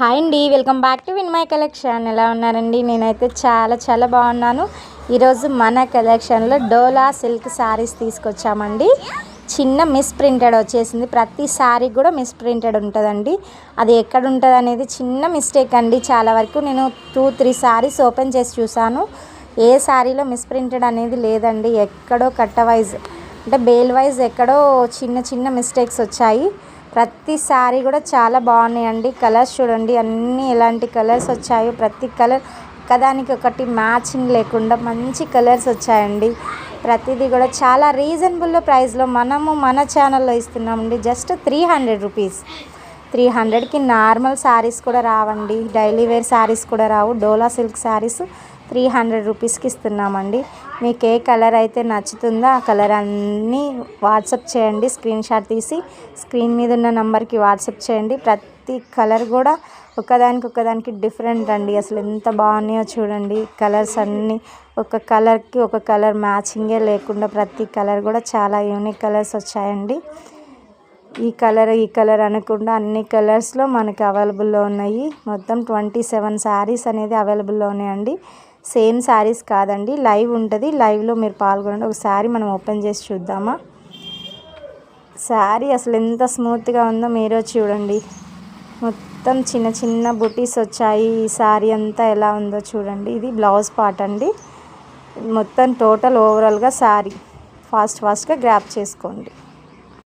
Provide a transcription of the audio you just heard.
Hi అండి, welcome back to win my collection. ఎలా ఉన్నారండి? నేనైతే చాలా బాగున్నాను. ఈరోజు మన కలెక్షన్లో డోలా సిల్క్ శారీస్ తీసుకొచ్చామండి. చిన్న మిస్ ప్రింటెడ్ వచ్చేసింది. ప్రతి శారీ కూడా మిస్ ప్రింటెడ్ ఉంటుందండి. అది ఎక్కడ ఉంటుంది అనేది చిన్న మిస్టేక్ అండి. చాలా వరకు నేను 2-3 శారీస్ ఓపెన్ చేసి చూసాను. ఏ శారీలో మిస్ ప్రింటెడ్ అనేది లేదండి. ఎక్కడో కట్ట వైజ్ అంటే బేల్ వైజ్ ఎక్కడో చిన్న మిస్టేక్స్ వచ్చాయి. ప్రతి శారీ కూడా చాలా బాగున్నాయండి. కలర్స్ చూడండి, అన్నీ ఎలాంటి కలర్స్ వచ్చాయో, ప్రతి కలర్ ఒకదానికి ఒకటి మ్యాచింగ్ లేకుండా మంచి కలర్స్ వచ్చాయండి. ప్రతిదీ కూడా చాలా రీజనబుల్ ప్రైస్లో మనము మన ఛానల్లో ఇస్తున్నామండి. Just 300 rupees. 300కి నార్మల్ శారీస్ కూడా రావండి, డైలీ వేర్ శారీస్ కూడా రావు. డోలా సిల్క్ శారీస్ 300 రూపీస్కి ఇస్తున్నామండి. మీకు ఏ కలర్ అయితే నచ్చుతుందో ఆ కలర్ అన్నీ వాట్సాప్ చేయండి. స్క్రీన్ షాట్ తీసి స్క్రీన్ మీద ఉన్న నెంబర్కి వాట్సాప్ చేయండి. ప్రతి కలర్ కూడా ఒకదానికి డిఫరెంట్ అండి. అసలు ఎంత బాగున్నాయో చూడండి. కలర్స్ అన్నీ ఒక కలర్కి ఒక కలర్ మ్యాచింగే లేకుండా ప్రతి కలర్ కూడా చాలా యూనిక్ కలర్స్ వచ్చాయండి. ఈ కలర్ అనకుండా అన్ని కలర్స్లో మనకి అవైలబుల్లో ఉన్నాయి. మొత్తం 27 శారీస్ అనేది అవైలబుల్లో ఉన్నాయండి. సేమ్ శారీస్ కాదండి, లైవ్ ఉంటుంది. లైవ్లో మీరు పాల్గొనండి. ఒకసారి మనం ఓపెన్ చేసి చూద్దామా? శారీ అసలు ఎంత స్మూత్గా ఉందో మీరే చూడండి. మొత్తం చిన్న బుటీస్ వచ్చాయి. ఈ శారీ అంతా ఎలా ఉందో చూడండి. ఇది బ్లౌజ్ పార్ట్ అండి. మొత్తం టోటల్ ఓవరాల్గా శారీ ఫాస్ట్గా గ్రాప్ చేసుకోండి.